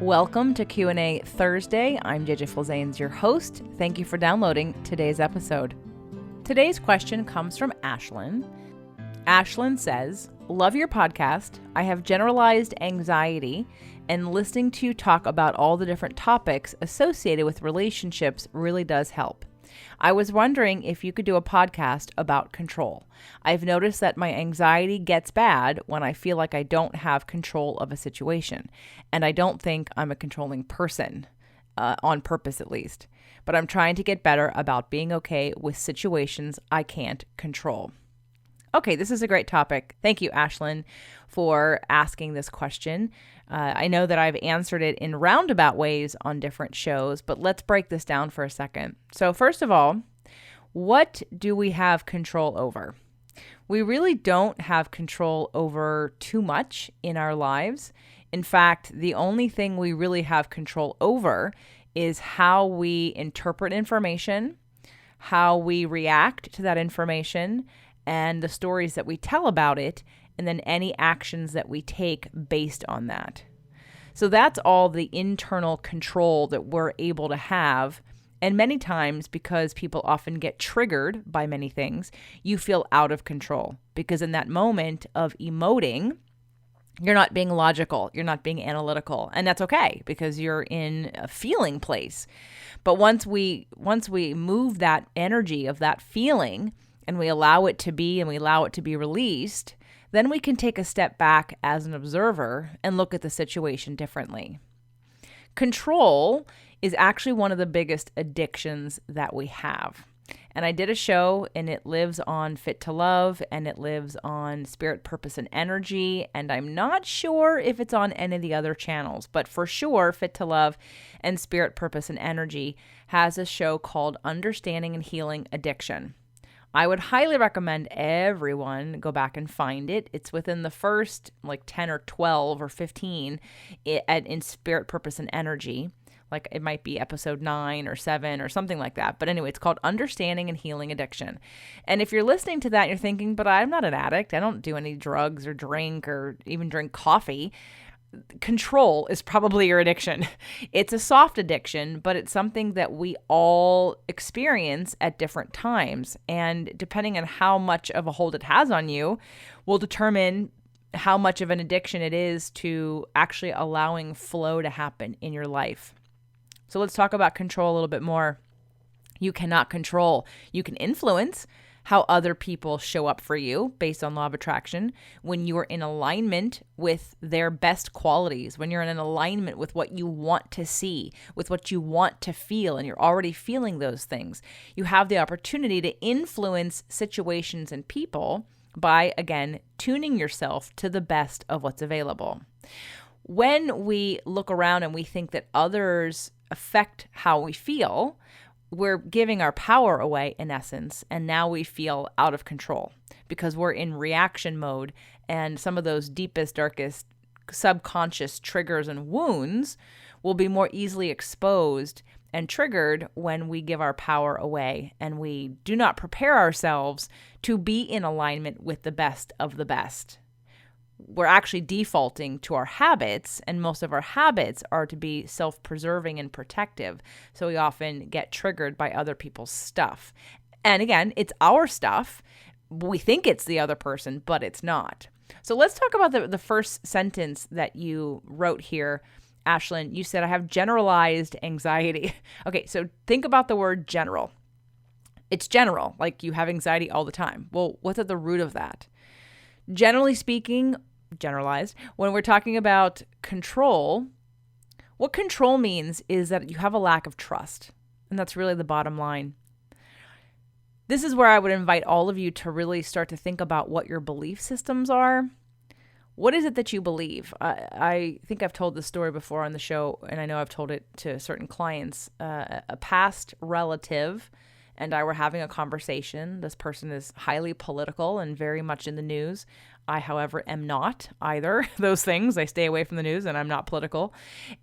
Welcome to Q&A Thursday. I'm JJ Flazanes, your host. Thank you for downloading today's episode. Today's question comes from Ashlyn. Ashlyn says, "Love your podcast. I have generalized anxiety, and listening to you talk about all the different topics associated with relationships really does help. I was wondering if you could do a podcast about control. I've noticed that my anxiety gets bad when I feel like I don't have control of a situation, and I don't think I'm a controlling person, on purpose at least. But I'm trying to get better about being okay with situations I can't control." Okay, this is a great topic. Thank you, Ashlyn, for asking this question. I know that I've answered it in roundabout ways on different shows, but let's break this down for a second. So first of all, what do we have control over? We really don't have control over too much in our lives. In fact, the only thing we really have control over is how we interpret information, how we react to that information, and the stories that we tell about it, and then any actions that we take based on that. So that's all the internal control that we're able to have. And many times, because people often get triggered by many things, you feel out of control. Because in that moment of emoting, you're not being logical, you're not being analytical, and that's okay because you're in a feeling place. But once we move that energy of that feeling and we allow it to be and we allow it to be released, then we can take a step back as an observer and look at the situation differently. Control is actually one of the biggest addictions that we have. And I did a show, and it lives on Fit to Love, and it lives on Spirit, Purpose, and Energy. And I'm not sure if it's on any of the other channels, but for sure, Fit to Love and Spirit, Purpose, and Energy has a show called Understanding and Healing Addiction. I would highly recommend everyone go back and find it. It's within the first 10 or 12 or 15 in Spirit, Purpose, and Energy. Like it might be episode 9 or 7 or something like that. But anyway, it's called Understanding and Healing Addiction. And if you're listening to that and you're thinking, but I'm not an addict, I don't do any drugs or drink or even drink coffee, control is probably your addiction. It's a soft addiction, but it's something that we all experience at different times. And depending on how much of a hold it has on you will determine how much of an addiction it is to actually allowing flow to happen in your life. So let's talk about control a little bit more. You cannot control. You can influence how other people show up for you based on law of attraction when you are in alignment with their best qualities, when you're in an alignment with what you want to see, with what you want to feel, and you're already feeling those things. You have the opportunity to influence situations and people by, again, tuning yourself to the best of what's available. When we look around and we think that others affect how we feel, we're giving our power away in essence, and now we feel out of control because we're in reaction mode, and some of those deepest, darkest subconscious triggers and wounds will be more easily exposed and triggered when we give our power away and we do not prepare ourselves to be in alignment with the best of the best. We're actually defaulting to our habits, and most of our habits are to be self-preserving and protective. So we often get triggered by other people's stuff. And again, it's our stuff. We think it's the other person, but it's not. So let's talk about the first sentence that you wrote here, Ashlyn. You said, "I have generalized anxiety." Okay, so think about the word general. It's general, like you have anxiety all the time. Well, what's at the root of that? Generally speaking, generalized, when we're talking about control, what control means is that you have a lack of trust. And that's really the bottom line. This is where I would invite all of you to really start to think about what your belief systems are. What is it that you believe? I think I've told this story before on the show, and I know I've told it to certain clients. A past relative and I were having a conversation. This person is highly political and very much in the news. I, however, am not either those things. I stay away from the news and I'm not political.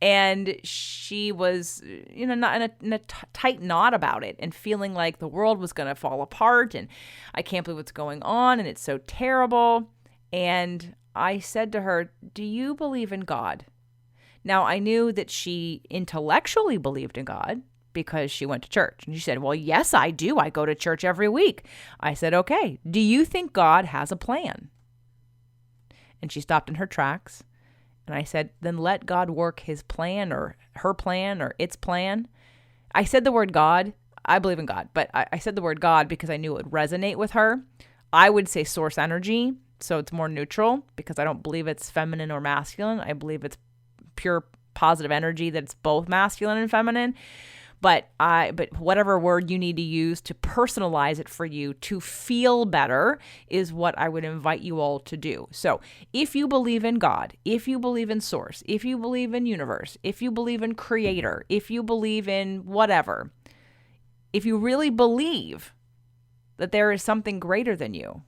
And she was, not in a tight knot about it and feeling like the world was going to fall apart and I can't believe what's going on and it's so terrible. And I said to her, "Do you believe in God? Now, I knew that she intellectually believed in God because she went to church. And she said, well, yes, I do. I go to church every week. I said, okay, do you think God has a plan? And she stopped in her tracks. And I said, then let God work his plan or her plan or its plan. I said the word God. I believe in God, but I said the word God because I knew it would resonate with her. I would say source energy, so it's more neutral because I don't believe it's feminine or masculine. I believe it's pure positive energy that's both masculine and feminine. But whatever word you need to use to personalize it for you to feel better is what I would invite you all to do. So if you believe in God, if you believe in source, if you believe in universe, if you believe in creator, if you believe in whatever, if you really believe that there is something greater than you,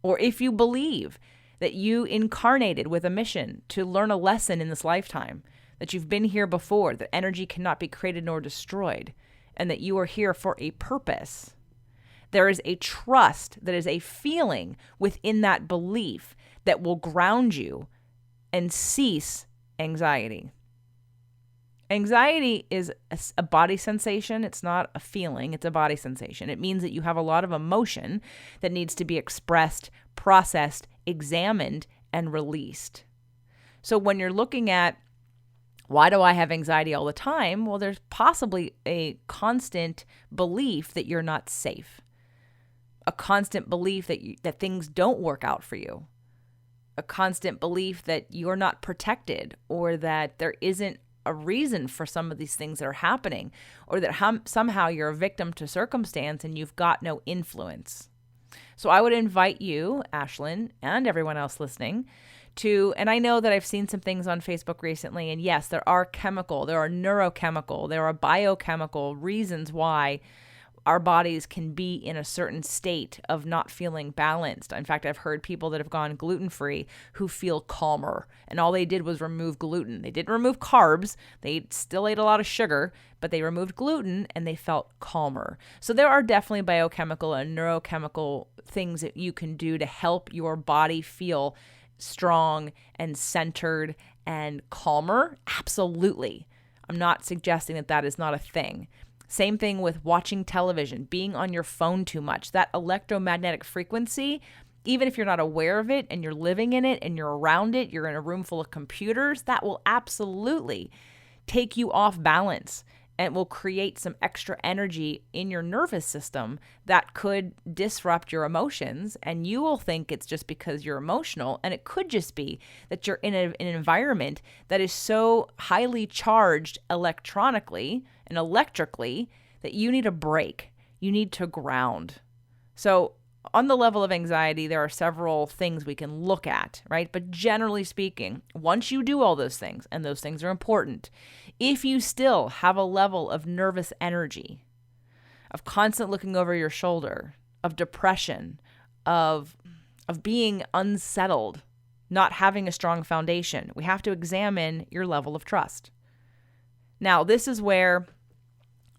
or if you believe that you incarnated with a mission to learn a lesson in this lifetime, that you've been here before, that energy cannot be created nor destroyed, and that you are here for a purpose, there is a trust, that is a feeling within that belief that will ground you and cease anxiety. Anxiety is a body sensation. It's not a feeling. It's a body sensation. It means that you have a lot of emotion that needs to be expressed, processed, examined, and released. So when you're looking at why do I have anxiety all the time? Well, there's possibly a constant belief that you're not safe, a constant belief that things don't work out for you, a constant belief that you're not protected, or that there isn't a reason for some of these things that are happening, or that somehow you're a victim to circumstance and you've got no influence. So I would invite you, Ashlyn, and everyone else listening and I know that I've seen some things on Facebook recently, and yes, there are neurochemical, there are biochemical reasons why our bodies can be in a certain state of not feeling balanced. In fact, I've heard people that have gone gluten-free who feel calmer, and all they did was remove gluten. They didn't remove carbs. They still ate a lot of sugar, but they removed gluten and they felt calmer. So there are definitely biochemical and neurochemical things that you can do to help your body feel strong and centered and calmer. Absolutely. I'm not suggesting that that is not a thing. Same thing with watching television, being on your phone too much. That electromagnetic frequency, even if you're not aware of it and you're living in it and you're around it, you're in a room full of computers, that will absolutely take you off balance and will create some extra energy in your nervous system that could disrupt your emotions. And you will think it's just because you're emotional. And it could just be that you're in an environment that is so highly charged electronically and electrically that you need a break. You need to ground. So on the level of anxiety, there are several things we can look at, right? But generally speaking, once you do all those things, and those things are important, if you still have a level of nervous energy, of constant looking over your shoulder, of depression, of being unsettled, not having a strong foundation, we have to examine your level of trust. Now, this is where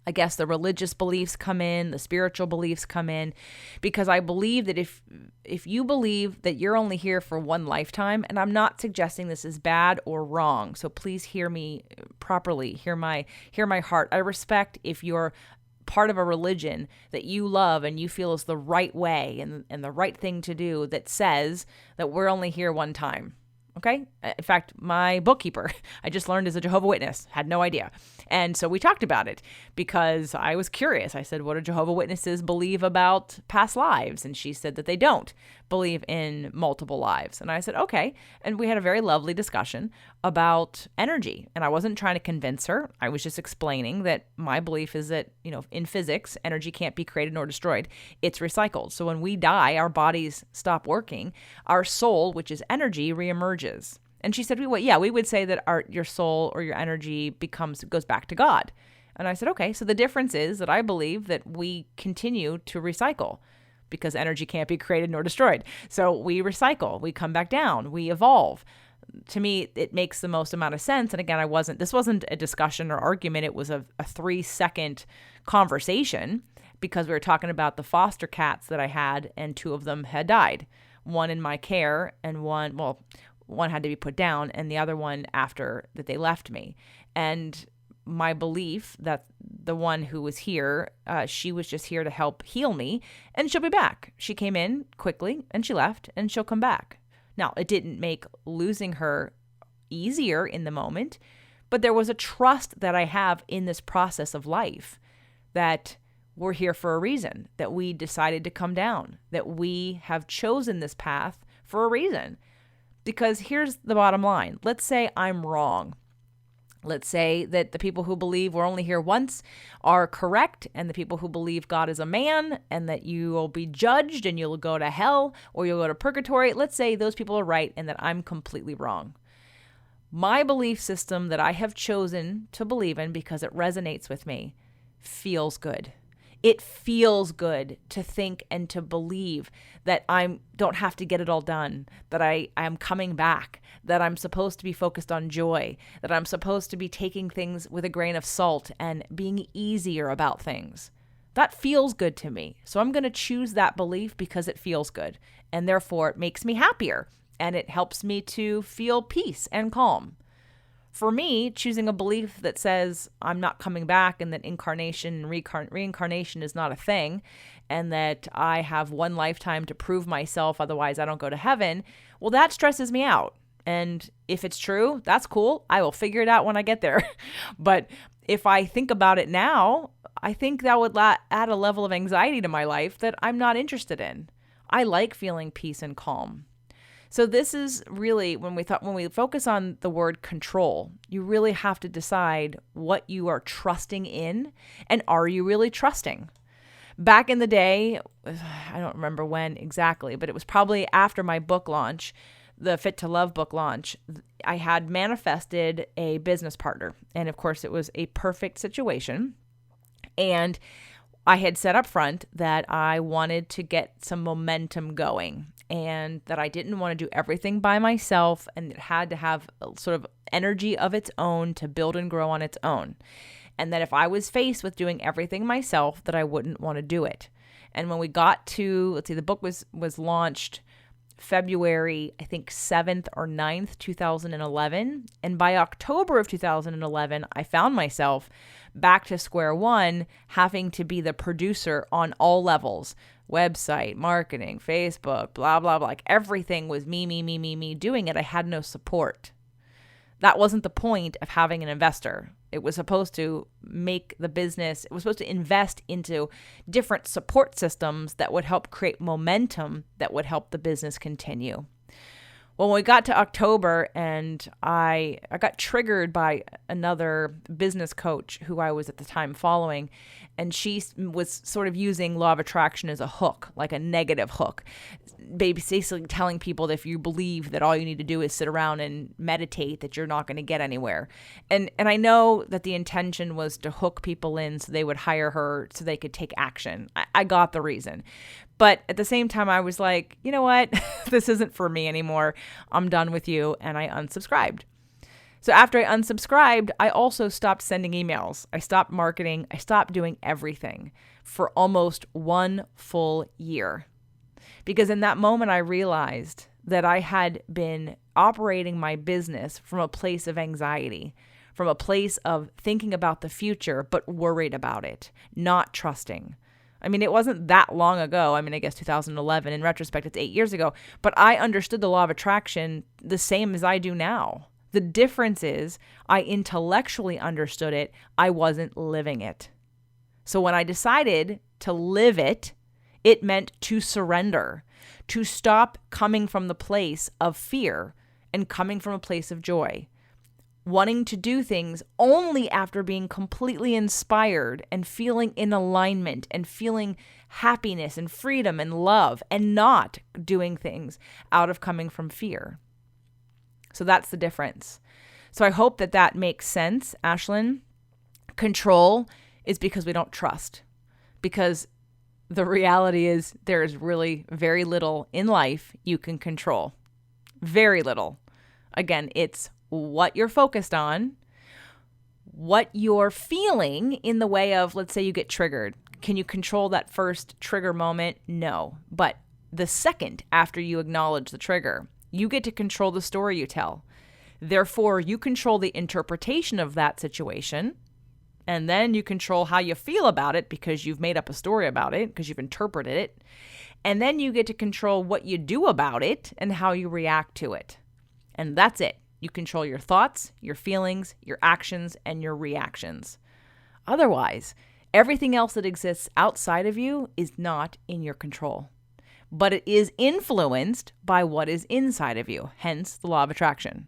I guess the religious beliefs come in, the spiritual beliefs come in, because I believe that if you believe that you're only here for one lifetime, and I'm not suggesting this is bad or wrong, so please hear me properly, hear my heart. I respect if you're part of a religion that you love and you feel is the right way and the right thing to do, that says that we're only here one time. Okay. In fact, my bookkeeper, I just learned, is a Jehovah's Witness. Had no idea. And so we talked about it because I was curious. I said, what do Jehovah's Witnesses believe about past lives? And she said that they don't believe in multiple lives. And I said, okay. And we had a very lovely discussion about energy. And I wasn't trying to convince her. I was just explaining that my belief is that, in physics, energy can't be created nor destroyed. It's recycled. So when we die, our bodies stop working. Our soul, which is energy, reemerges. And she said, we would say that your soul or your energy goes back to God. And I said, okay, so the difference is that I believe that we continue to recycle because energy can't be created nor destroyed. So we recycle, we come back down, we evolve. To me, it makes the most amount of sense. And again, this wasn't a discussion or argument. It was a 3-second conversation because we were talking about the foster cats that I had, and 2 of them had died. One in my care and one one had to be put down and the other one after that they left me. And my belief that the one who was here, she was just here to help heal me, and she'll be back. She came in quickly and she left, and she'll come back. Now, it didn't make losing her easier in the moment, but there was a trust that I have in this process of life that we're here for a reason, that we decided to come down, that we have chosen this path for a reason. Because here's the bottom line. Let's say I'm wrong. Let's say that the people who believe we're only here once are correct, and the people who believe God is a man and that you will be judged and you'll go to hell or you'll go to purgatory. Let's say those people are right and that I'm completely wrong. My belief system that I have chosen to believe in because it resonates with me feels good. It feels good to think and to believe that I don't have to get it all done, that I am coming back, that I'm supposed to be focused on joy, that I'm supposed to be taking things with a grain of salt and being easier about things. That feels good to me. So I'm going to choose that belief because it feels good. And therefore, it makes me happier and it helps me to feel peace and calm. For me, choosing a belief that says I'm not coming back and that incarnation and reincarnation is not a thing and that I have one lifetime to prove myself, otherwise I don't go to heaven, well, that stresses me out. And if it's true, that's cool. I will figure it out when I get there. But if I think about it now, I think that would add a level of anxiety to my life that I'm not interested in. I like feeling peace and calm. So this is really when we focus on the word control, you really have to decide what you are trusting in, and are you really trusting? Back in the day, I don't remember when exactly, but it was probably after my book launch, the Fit to Love book launch, I had manifested a business partner. And of course, it was a perfect situation. And I had said up front that I wanted to get some momentum going and that I didn't want to do everything by myself, and it had to have a sort of energy of its own to build and grow on its own. And that if I was faced with doing everything myself, that I wouldn't want to do it. And when we got to, let's see, the book was launched February, I think 7th or 9th, 2011. And by October of 2011, I found myself back to square one, having to be the producer on all levels. Website, marketing, Facebook, blah, blah, blah. Like everything was me doing it. I had no support. That wasn't the point of having an investor. It was supposed to make the business, it was supposed to invest into different support systems that would help create momentum that would help the business continue. Well, when we got to October and I got triggered by another business coach who I was at the time following, and she was sort of using law of attraction as a hook, like a negative hook, basically telling people that if you believe that all you need to do is sit around and meditate, that you're not going to get anywhere. And I know that the intention was to hook people in so they would hire her so they could take action. I got the reason. But at the same time, I was like, you know what? This isn't for me anymore. I'm done with you. And I unsubscribed. So after I unsubscribed, I also stopped sending emails. I stopped marketing. I stopped doing everything for almost 1 full year. Because in that moment, I realized that I had been operating my business from a place of anxiety, from a place of thinking about the future, but worried about it, not trusting. I mean, it wasn't that long ago. I mean, I guess 2011. In retrospect, it's 8 years ago. But I understood the law of attraction the same as I do now. The difference is I intellectually understood it. I wasn't living it. So when I decided to live it, it meant to surrender, to stop coming from the place of fear and coming from a place of joy. Wanting to do things only after being completely inspired and feeling in alignment and feeling happiness and freedom and love, and not doing things out of coming from fear. So that's the difference. So I hope that makes sense, Ashlyn. Control is because we don't trust. Because the reality is there is really very little in life you can control. Very little. Again, it's what you're focused on, what you're feeling in the way of, let's say you get triggered. Can you control that first trigger moment? No. But the second after you acknowledge the trigger, You get to control the story you tell. Therefore, you control the interpretation of that situation, and then you control how you feel about it because you've made up a story about it, because you've interpreted it. And then you get to control what you do about it and how you react to it. And that's it. You control your thoughts, your feelings, your actions, and your reactions. Otherwise, everything else that exists outside of you is not in your control. But it is influenced by what is inside of you, hence the law of attraction.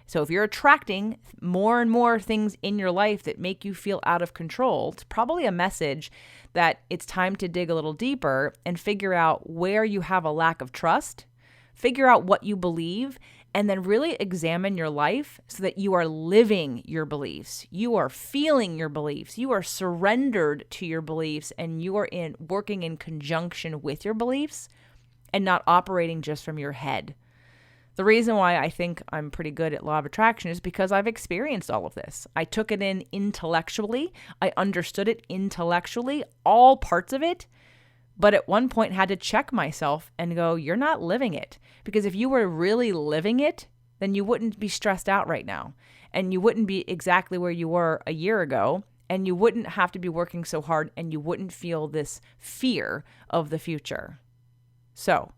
So if you're attracting more and more things in your life that make you feel out of control, it's probably a message that it's time to dig a little deeper and figure out where you have a lack of trust, figure out what you believe, and then really examine your life so that you are living your beliefs. You are feeling your beliefs. You are surrendered to your beliefs, and you are working in conjunction with your beliefs and not operating just from your head. The reason why I think I'm pretty good at law of attraction is because I've experienced all of this. I took it in intellectually. I understood it intellectually, all parts of it. But at one point had to check myself and go, you're not living it. Because if you were really living it, then you wouldn't be stressed out right now. And you wouldn't be exactly where you were a year ago. And you wouldn't have to be working so hard, and you wouldn't feel this fear of the future. So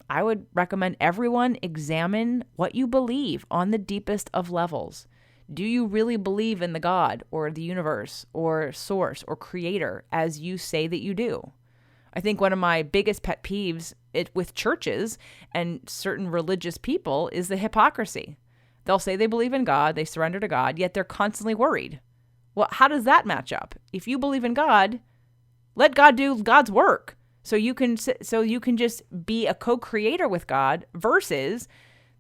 I would recommend everyone examine what you believe on the deepest of levels. Do you really believe in the God or the universe or source or creator as you say that you do? I think one of my biggest pet peeves with churches and certain religious people is the hypocrisy. They'll say they believe in God, they surrender to God, yet they're constantly worried. Well, how does that match up? If you believe in God, let God do God's work. So you can just be a co-creator with God versus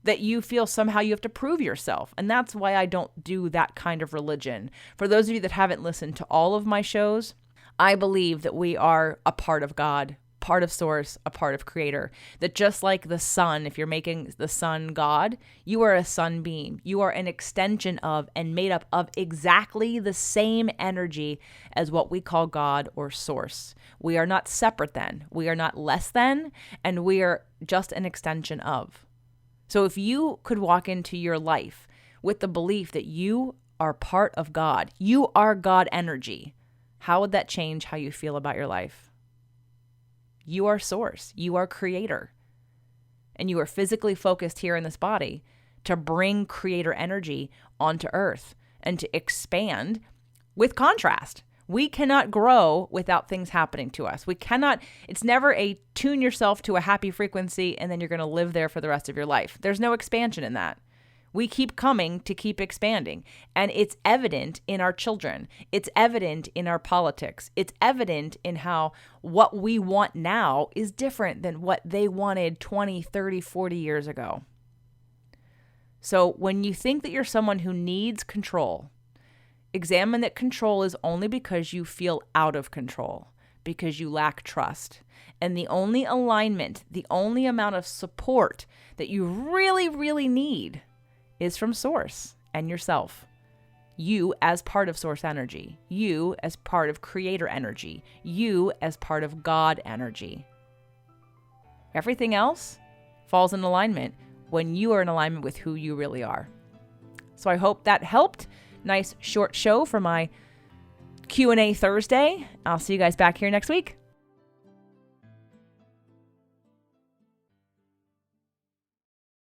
that you feel somehow you have to prove yourself. And that's why I don't do that kind of religion. For those of you that haven't listened to all of my shows, I believe that we are a part of God, part of source, a part of creator. That just like the sun, if you're making the sun God, you are a sunbeam. You are an extension of and made up of exactly the same energy as what we call God or source. We are not separate then. We are not less than, and we are just an extension of. So if you could walk into your life with the belief that you are part of God, you are God energy, how would that change how you feel about your life? You are source. You are creator. And you are physically focused here in this body to bring creator energy onto earth and to expand with contrast. We cannot grow without things happening to us. It's never a tune yourself to a happy frequency and then you're going to live there for the rest of your life. There's no expansion in that. We keep coming to keep expanding. And it's evident in our children. It's evident in our politics. It's evident in how what we want now is different than what they wanted 20, 30, 40 years ago. So when you think that you're someone who needs control, examine that control is only because you feel out of control, because you lack trust. And the only alignment, the only amount of support that you really, really need is from source and yourself. You as part of source energy. You as part of creator energy. You as part of God energy. Everything else falls in alignment when you are in alignment with who you really are. So I hope that helped. Nice short show for my Q&A Thursday. I'll see you guys back here next week.